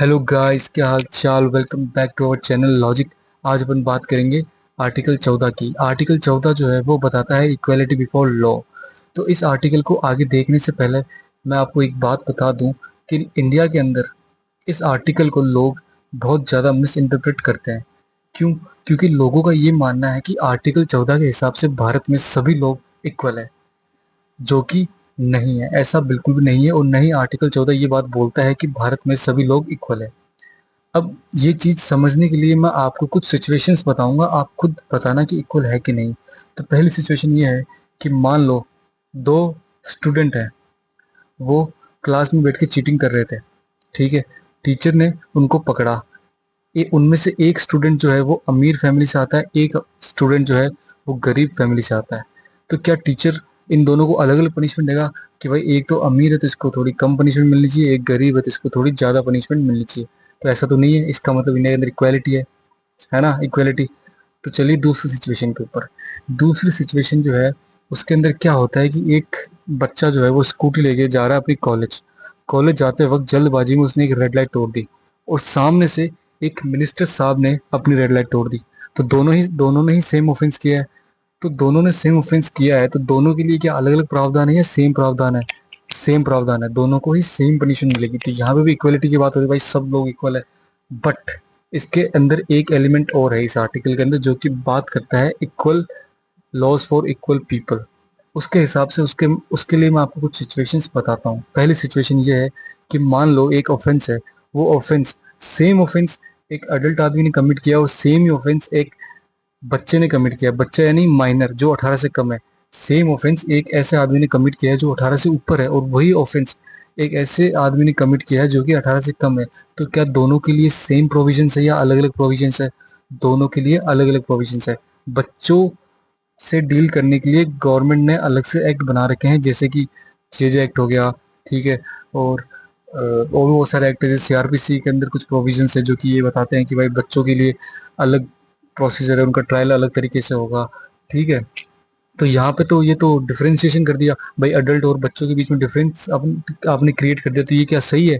Hello guys, क्या हाल चाल। Welcome back to our channel logic. आज अपन बात करेंगे आर्टिकल 14 की। आर्टिकल 14 जो है वो बताता है इक्वेलिटी बिफोर लॉ। तो इस आर्टिकल को आगे देखने से पहले मैं आपको एक बात बता दूं कि इंडिया के अंदर इस आर्टिकल को लोग बहुत ज़्यादा मिस इंटरप्रेट करते हैं। क्यों? क्योंकि लोगों का ये मानना है कि आर्टिकल 14 के हिसाब से भारत में सभी लोग इक्वल है, जो कि नहीं है। ऐसा बिल्कुल भी नहीं है और नहीं आर्टिकल 14 ये बात बोलता है कि भारत में सभी लोग इक्वल है। अब ये चीज समझने के लिए मैं आपको कुछ सिचुएशंस बताऊंगा, आप खुद बताना कि इक्वल है कि नहीं। तो पहली सिचुएशन ये है कि मान लो दो स्टूडेंट हैं, वो क्लास में बैठ के चीटिंग कर रहे थे। ठीक है, टीचर ने उनको पकड़ा। उनमें से एक स्टूडेंट जो है वो अमीर फैमिली से आता है, एक स्टूडेंट जो है वो गरीब फैमिली से आता है। तो क्या टीचर इन दोनों को अलग अलग पनिशमेंट देगा कि भाई एक तो अमीर है तो इसको थोड़ी कम पनिशमेंट मिलनी चाहिए, एक गरीब है तो इसको थोड़ी ज्यादा पनिशमेंट मिलनी चाहिए? तो ऐसा तो नहीं है। इसका मतलब इंडिया के अंदर इक्वालिटी है ना, इक्वालिटी। तो चलिए दूसरी सिचुएशन के ऊपर। दूसरी सिचुएशन जो है उसके अंदर क्या होता है कि एक बच्चा जो है वो स्कूटी लेके जा रहा है अपनी कॉलेज। कॉलेज जाते वक्त जल्दबाजी में उसने एक रेड लाइट तोड़ दी और सामने से एक मिनिस्टर साहब ने अपनी रेड लाइट तोड़ दी। तो दोनों ने ही सेम ऑफेंस किया है। तो दोनों ने सेम ऑफेंस किया है तो दोनों के लिए क्या अलग अलग प्रावधान है या सेम प्रावधान है? सेम प्रावधान है, दोनों को ही सेम पनिशमेंट मिलेगी। तो यहाँ पे भी इक्वलिटी की बात हो रही है, भाई सब लोग इक्वल है। बट इसके अंदर एक एलिमेंट और है इस आर्टिकल के अंदर जो कि बात करता है equal laws for equal people. उसके हिसाब से उसके उसके लिए मैं आपको कुछ सिचुएशंस बताता हूँ। पहली सिचुएशन ये है कि मान लो एक ऑफेंस है, वो ऑफेंस सेम ऑफेंस एक अडल्ट आदमी ने कमिट किया और सेम ही ऑफेंस एक बच्चे ने कमिट किया। बच्चा यानी माइनर जो 18 से कम है। सेम ऑफेंस एक ऐसे आदमी ने कमिट किया है जो 18 से ऊपर है और वही ऑफेंस एक ऐसे आदमी ने कमिट किया है जो कि 18 से कम है। तो क्या दोनों के लिए सेम प्रोविजंस है या अलग अलग प्रोविजंस है? दोनों के लिए अलग अलग प्रोविजंस है। बच्चों से डील करने के लिए गवर्नमेंट ने अलग से एक्ट बना रखे हैं, जैसे कि जेजे एक्ट हो गया। ठीक है, और भी बहुत सारे एक्ट है। जैसे सीआरपीसी के अंदर कुछ प्रोविजंस है जो कि ये बताते हैं कि भाई बच्चों के लिए अलग प्रोसीजर है, उनका ट्रायल अलग तरीके से होगा। ठीक है, तो यहाँ पे तो ये तो डिफरेंशिएशन कर दिया भाई, अडल्ट और बच्चों के बीच में डिफरेंस आपने क्रिएट कर दिया। तो ये क्या सही है?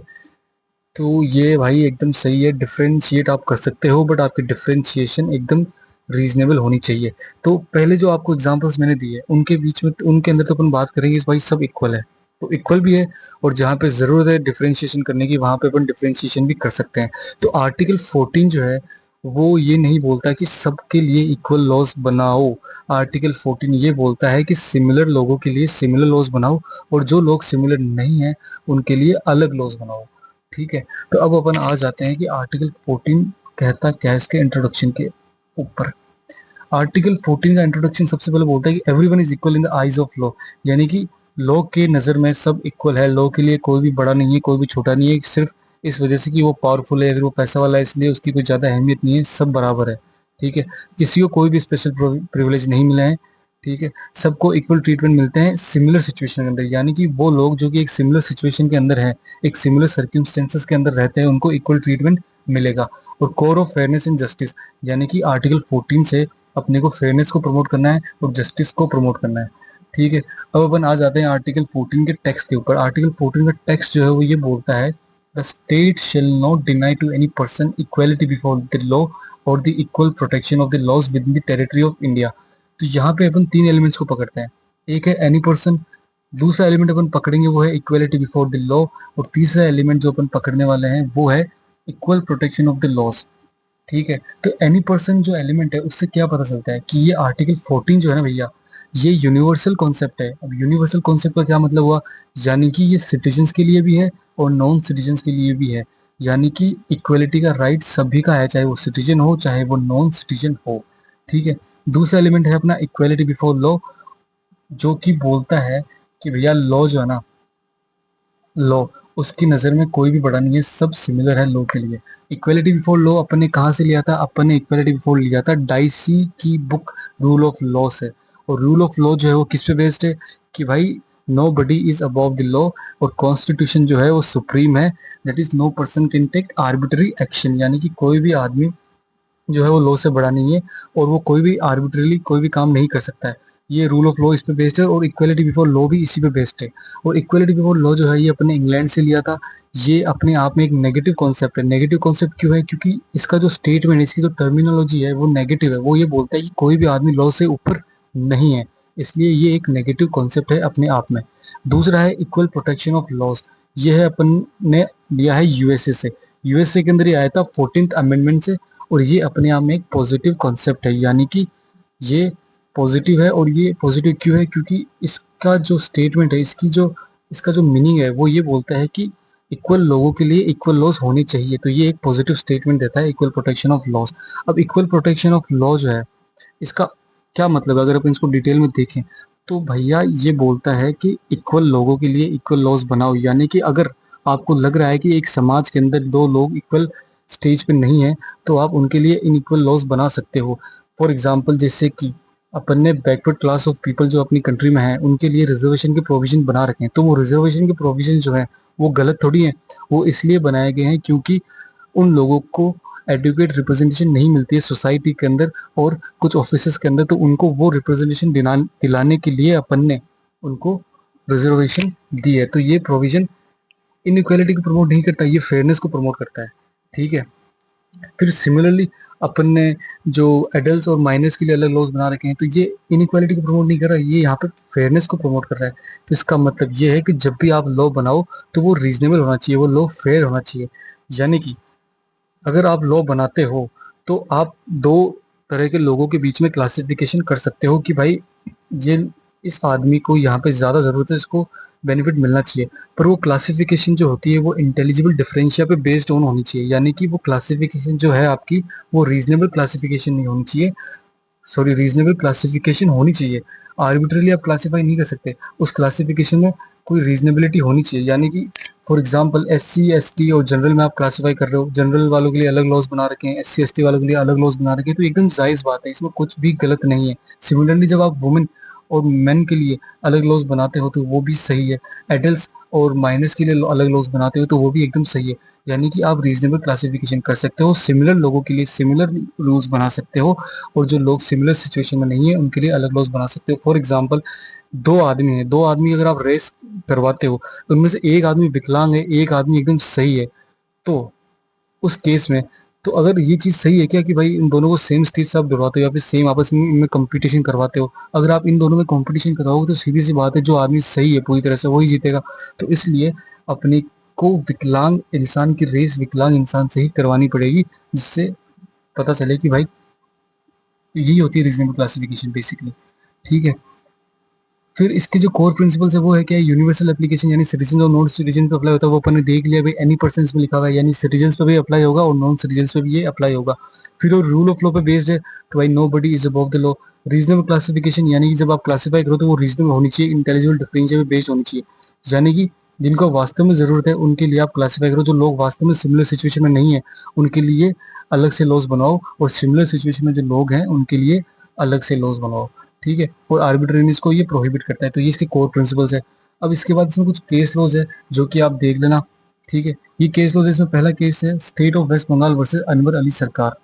तो ये भाई एकदम सही है, डिफरेंशिएट आप कर सकते हो बट आपकी डिफरेंशिएशन एकदम रीजनेबल होनी चाहिए। तो पहले जो आपको एग्जांपल्स मैंने दिए उनके बीच में उनके अंदर तो अपन बात करेंगे इस भाई सब इक्वल है, तो इक्वल भी है। और जहाँ पे जरूरत है डिफरेंशिएशन करने की वहां पे अपन डिफरेंशिएशन भी कर सकते हैं। तो आर्टिकल 14 जो है वो ये नहीं बोलता कि सबके लिए इक्वल लॉज बनाओ। आर्टिकल 14 ये बोलता है कि सिमिलर लोगों के लिए सिमिलर लॉज बनाओ और जो लोग सिमिलर नहीं है उनके लिए अलग लॉज बनाओ। ठीक है, तो अब अपन आ जाते हैं कि आर्टिकल 14 कहता क्या है इसके इंट्रोडक्शन के ऊपर। आर्टिकल 14 का इंट्रोडक्शन सबसे पहले बोलता है कि everyone is equal in the eyes of law. यानी कि लॉ के नज़र में सब इक्वल है। लॉ के लिए कोई भी बड़ा नहीं है, कोई भी छोटा नहीं है, सिर्फ इस वजह से कि वो पावरफुल है, अगर वो पैसा वाला है इसलिए उसकी कोई ज़्यादा अहमियत नहीं है, सब बराबर है। ठीक है, किसी को कोई भी स्पेशल प्रिविलेज नहीं मिला है। ठीक है, सबको इक्वल ट्रीटमेंट मिलते हैं सिमिलर सिचुएशन के अंदर। यानी कि वो लोग जो कि एक सिमिलर सिचुएशन के अंदर हैं, एक सिमिलर सर्कमस्टेंसेस के अंदर रहते हैं, उनको इक्वल ट्रीटमेंट मिलेगा। और core of fairness and justice, यानी कि आर्टिकल 14 से अपने को फेयरनेस को प्रमोट करना है और जस्टिस को प्रमोट करना है। ठीक है, अब अपन आ जाते हैं आर्टिकल 14 के टेक्स्ट के ऊपर। आर्टिकल 14 का टेक्स्ट जो है वो ये बोलता है the state shall not deny to any person equality before the law और the equal protection of the laws within the territory of India. तो यहाँ पे अपन तीन एलिमेंट्स को पकड़ते हैं। एक है एनी पर्सन, दूसरा एलिमेंट अपन पकड़ेंगे वो है इक्वालिटी बिफोर द लॉ, और तीसरा एलिमेंट जो अपन पकड़ने वाले हैं वो है equal protection of the laws. ठीक है, तो एनी पर्सन जो एलिमेंट है उससे क्या पता चलता है कि ये आर्टिकल 14 जो है ना भैया, ये यूनिवर्सल कॉन्सेप्ट है। अब यूनिवर्सल कॉन्सेप्ट का क्या मतलब हुआ? यानी कि ये सिटीजन्स के लिए भी है और नॉन सिटीजन्स के लिए भी है। यानी कि इक्वलिटी का राइट सभी का है, चाहे वो सिटीजन हो चाहे वो नॉन सिटीजन हो। ठीक है, दूसरा एलिमेंट है अपना इक्वलिटी बिफोर लॉ, जो कि बोलता है कि भैया लॉ जो है ना, लॉ उसकी नज़र में कोई भी बड़ा नहीं है, सब सिमिलर है लॉ के लिए। इक्वलिटी बिफोर लॉ अपन ने कहाँ से लिया था? अपन ने इक्वलिटी बिफोर लिया था डाइसी की बुक रूल ऑफ लॉ से। और रूल ऑफ लॉ जो है वो किस पे बेस्ड है कि भाई nobody is above the law, और कॉन्स्टिट्यूशन जो है वो सुप्रीम है। That is no person can take arbitrary action, यानी कि कोई भी आदमी जो है वो लॉ से बड़ा नहीं है और वो कोई भी आर्बिट्रली कोई भी काम नहीं कर सकता है। ये रूल ऑफ लॉ इस पे बेस्ड है और इक्वलिटी बिफोर लॉ भी इसी पे बेस्ड है। और इक्वलिटी बिफोर लॉ जो है ये अपने इंग्लैंड से लिया था। ये अपने आप में एक नेगेटिव कॉन्सेप्ट है। नेगेटिव कॉन्सेप्ट क्यों है? क्योंकि इसका जो स्टेटमेंट है, इसकी जो टर्मिनोलॉजी है वो नेगेटिव है। वो ये बोलता है कि कोई भी आदमी लॉ से ऊपर नहीं है, इसलिए ये एक नेगेटिव कॉन्सेप्ट है अपने आप में। दूसरा है इक्वल प्रोटेक्शन ऑफ लॉज। ये है अपन ने लिया है यूएसए से। यूएसए के अंदर ये आया था 14th अमेंडमेंट से। और ये अपने आप में एक पॉजिटिव कॉन्सेप्ट है, यानी कि ये पॉजिटिव है। और ये पॉजिटिव क्यों है? क्योंकि इसका जो स्टेटमेंट है, इसका जो मीनिंग है वो ये बोलता है कि इक्वल लोगों के लिए इक्वल लॉज होनी चाहिए। तो ये एक पॉजिटिव स्टेटमेंट देता है, इक्वल प्रोटेक्शन ऑफ लॉज। अब इक्वल प्रोटेक्शन ऑफ लॉ जो है, इसका क्या मतलब है? अगर अपन इसको डिटेल में देखें तो भैया ये बोलता है कि इक्वल लोगों के लिए इक्वल लॉज बनाओ। यानी कि अगर आपको लग रहा है कि एक समाज के अंदर दो लोग इक्वल स्टेज पे नहीं है, तो आप उनके लिए इनइक्वल लॉज बना सकते हो। फॉर एग्जाम्पल, जैसे कि अपन ने बैकवर्ड क्लास ऑफ पीपल जो अपनी कंट्री में है उनके लिए रिजर्वेशन के प्रोविजन बना रखे हैं। तो वो रिजर्वेशन के प्रोविजन जो है वो गलत थोड़ी है। वो इसलिए बनाए गए हैं क्योंकि उन लोगों को एडुकेट रिप्रेजेंटेशन नहीं मिलती है सोसाइटी के अंदर और कुछ ऑफिसेस के अंदर। तो उनको वो रिप्रेजेंटेशन दिलाने के लिए अपन ने उनको रिजर्वेशन दी है। तो ये प्रोविजन इनइक्वालिटी को प्रमोट नहीं करता, ये फेयरनेस को प्रमोट करता है। ठीक है। फिर सिमिलरली अपन ने जो एडल्ट और माइनर्स के लिए अलग लॉज बना रखे हैं, तो ये इनइक्वालिटी को प्रमोट नहीं कर रहा है, ये यहाँ पे फेयरनेस को प्रमोट कर रहा है। तो इसका मतलब ये है कि जब भी आप लॉ बनाओ तो वो रीजनेबल होना चाहिए, वो लॉ फेयर होना चाहिए। यानी कि अगर आप लॉ बनाते हो तो आप दो तरह के लोगों के बीच में क्लासिफिकेशन कर सकते हो कि भाई ये इस आदमी को यहाँ पे ज़्यादा ज़रूरत है, इसको बेनिफिट मिलना चाहिए। पर वो क्लासिफिकेशन जो होती है वो इंटेलिजिबल डिफरेंशिया पे बेस्ड ऑन होनी चाहिए। यानी कि वो क्लासिफिकेशन जो है आपकी, वो रीजनेबल क्लासिफिकेशन नहीं होनी चाहिए। सॉरी, रीजनेबल क्लासिफिकेशन होनी चाहिए। आर्बिट्रली आप क्लासीफाई नहीं कर सकते, उस क्लासिफिकेशन में कोई रीजनेबिलिटी होनी चाहिए। यानी कि फॉर एग्जांपल SC ST और जनरल में आप क्लासीफाई कर रहे हो, जनरल वालों के लिए अलग लॉज बना रखे हैं, SC ST वालों के लिए अलग लॉज बना रखे हैं, तो एकदम जायज़ बात है, इसमें कुछ भी गलत नहीं है। सिमिलरली जब आप वुमेन और मेन के लिए अलग लॉज बनाते हो तो वो भी सही है। एडल्ट और माइनर्स के लिए अलग लॉज बनाते हो तो वो भी एकदम सही है। यानी कि आप रीजनेबल क्लासिफिकेशन कर सकते हो, सिमिलर लोगों के लिए सिमिलर रूल्स बना सकते हो, और जो लोग सिमिलर सिचुएशन में नहीं है उनके लिए अलग लॉज बना सकते हो। फॉर एग्जाम्पल, दो आदमी हैं, दो आदमी अगर आप रेस करवाते हो तो उनमें से एक आदमी विकलांग है, एक आदमी एकदम सही है, तो उस केस में तो अगर ये चीज सही है क्या कि भाई इन दोनों को सेम स्टेज से आप दिलवाते हो या फिर सेम आपस में इनमें कंपटीशन करवाते हो? अगर आप इन दोनों में कंपटीशन कराओगे तो सीधी सी बात है जो आदमी सही है पूरी तरह से वही जीतेगा। तो इसलिए अपने को विकलांग इंसान की रेस विकलांग इंसान से ही करवानी पड़ेगी, जिससे पता चले कि भाई यही होती है रीजनेबल क्लासिफिकेशन बेसिकली। ठीक है। फिर इसके जो कोर प्रिंसिपल्स है वो है क्या? यूनिवर्सल एप्लीकेशन, यानी सिटीजन और नॉन सिटीजन पे अप्लाई होता है। वो अपन ने देख लिया भाई, एनी पर्सन में लिखा हुआ है, यानी सिटीजन पे भी अप्लाई होगा और नॉन सिटीजन पे भी ये अप्लाई होगा। फिर वो रूल ऑफ लॉ पे बेस्ड है, तो भाई nobody is above the law. Reasonable classification, यानी कि जब आप क्लासीफाई करो तो वो रीजनेबल होनी चाहिए, इंटेलिजिबल डिफरेंशियल पे बेस्ड होनी चाहिए। यानी कि जिनको वास्तव में जरूरत है उनके लिए आप क्लासीफाई करो, जो लोग वास्तव में सिमिलर सिचुएशन में नहीं है उनके लिए अलग से लॉज बनाओ, और सिमिलर सिचुएशन में जो लोग हैं उनके लिए अलग से लॉज बनाओ। ठीक है। और आर्बिट्रेरीनेस को ये प्रोहिबिट करता है। तो ये इसके कोर प्रिंसिपल्स है। अब इसके बाद इसमें कुछ केस लॉज है जो कि आप देख लेना। ठीक है। ये केस लॉज है, इसमें पहला केस है state of West Bengal versus Anwar Ali Sarkar.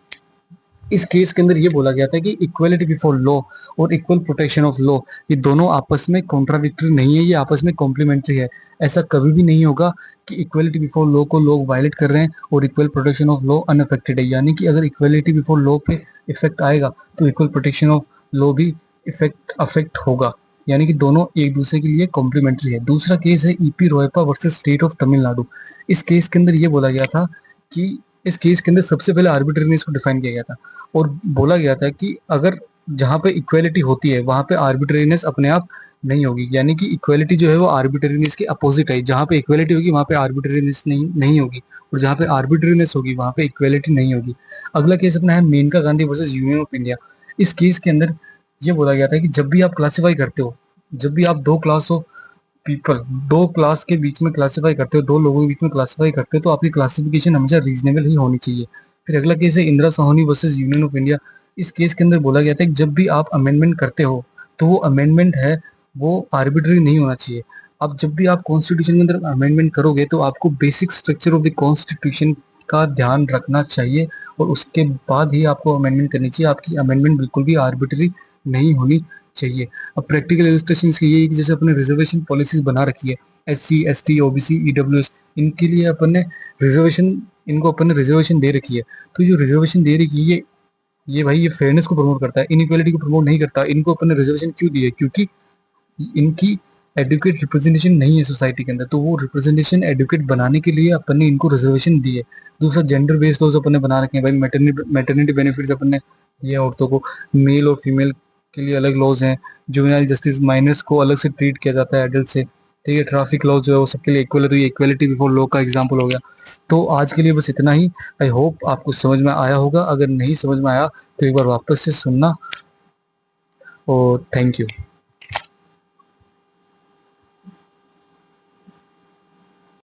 इस केस के अंदर ये बोला गया था कि इक्वलिटी बिफोर लॉ और इक्वल प्रोटेक्शन ऑफ लॉ, ये दोनों आपस में कॉन्ट्राडिक्टरी नहीं है, ये आपस में कॉम्प्लीमेंट्री है। ऐसा कभी भी नहीं होगा कि इक्वलिटी बिफोर लॉ को लोग वायलेट कर रहे हैं और equal protection of law unaffected है। यानी कि अगर इक्वलिटी बिफोर लॉ पे इफेक्ट आएगा तो इक्वल प्रोटेक्शन ऑफ लॉ भी अफेक्ट होगा। यानी कि दोनों एक दूसरे के लिए कॉम्प्लीमेंट्री है। दूसरा केस है E P Royappa versus state of Tamil Nadu. इस केस के अंदर ये बोला गया था कि इस केस के अंदर सबसे पहले आर्बिट्रेरीनेस को डिफाइन किया गया था और बोला गया था कि अगर जहाँ पे इक्वेलिटी होती है वहां पे आर्बिट्रेरीनेस अपने आप नहीं होगी। यानी कि इक्वेलिटी जो है वो आर्बिट्रेरीनेस के अपोजिट है। जहाँ पे इक्वेलिटी होगी वहां पे आर्बिट्रेरीनेस नहीं होगी, और जहाँ पे आर्बिट्रेरीनेस होगी वहां पे इक्वेलिटी नहीं होगी। अगला केस अपना है Menaka Gandhi versus Union of India. इस केस के अंदर ये बोला गया था कि जब भी आप क्लासीफाई करते हो, जब भी आप दो क्लास ऑफ पीपल, दो क्लास के बीच में क्लासीफाई करते हो, दो लोगों के बीच में क्लासीफाई करते हो, तो आपकी क्लासिफिकेशन हमेशा रीजनेबल ही होनी चाहिए। फिर अगला केस है Indira Sohoni versus Union of India. इस केस के अंदर बोला गया था कि जब भी आप अमेंडमेंट करते हो तो वो अमेंडमेंट है वो आर्बिट्री नहीं होना चाहिए। अब जब भी आप कॉन्स्टिट्यूशन के अंदर अमेंडमेंट करोगे तो आपको basic structure of the constitution का ध्यान रखना चाहिए और उसके बाद ही आपको अमेंडमेंट करनी चाहिए। आपकी अमेंडमेंट बिल्कुल भी आर्बिट्री नहीं होनी चाहिए। अब प्रैक्टिकल इलस्ट्रेशन की ये है कि जैसे अपने रिजर्वेशन पॉलिसीज बना रखी है, SC ST OBC EWS, इनके लिए अपन ने रिजर्वेशन, इनको अपन ने रिजर्वेशन दे रखी है। तो जो रिजर्वेशन दे रखी है ये भाई ये फेयरनेस को प्रमोट करता है, इनइक्वालिटी को प्रमोट नहीं करता। इनको अपन ने रिजर्वेशन क्यों दी है? क्योंकि इनकी एडुकेट रिप्रेजेंटेशन नहीं है सोसाइटी के अंदर, तो वो रिप्रेजेंटेशन एडुकेट बनाने के लिए अपन ने इनको रिजर्वेशन दी है। दूसरा, जेंडर बेस्ड लॉज अपन ने बना रखे हैं भाई, मैटरनिटी बेनिफिट्स अपन ने दिए हैं औरतों को, मेल और फीमेल के लिए अलग लॉज हैं, जुवेनाइल जस्टिस, माइनर्स को अलग से ट्रीट किया जाता है एडल्ट से, ठीक है, ट्रैफिक लॉ जो है वो सबके लिए इक्वल है, तो ये इक्वलिटी बिफोर लॉ का एग्जाम्पल हो गया। तो आज के लिए बस इतना ही। आई होप आपको समझ में आया होगा, अगर नहीं समझ में आया तो एक बार वापस से सुनना, और थैंक यू।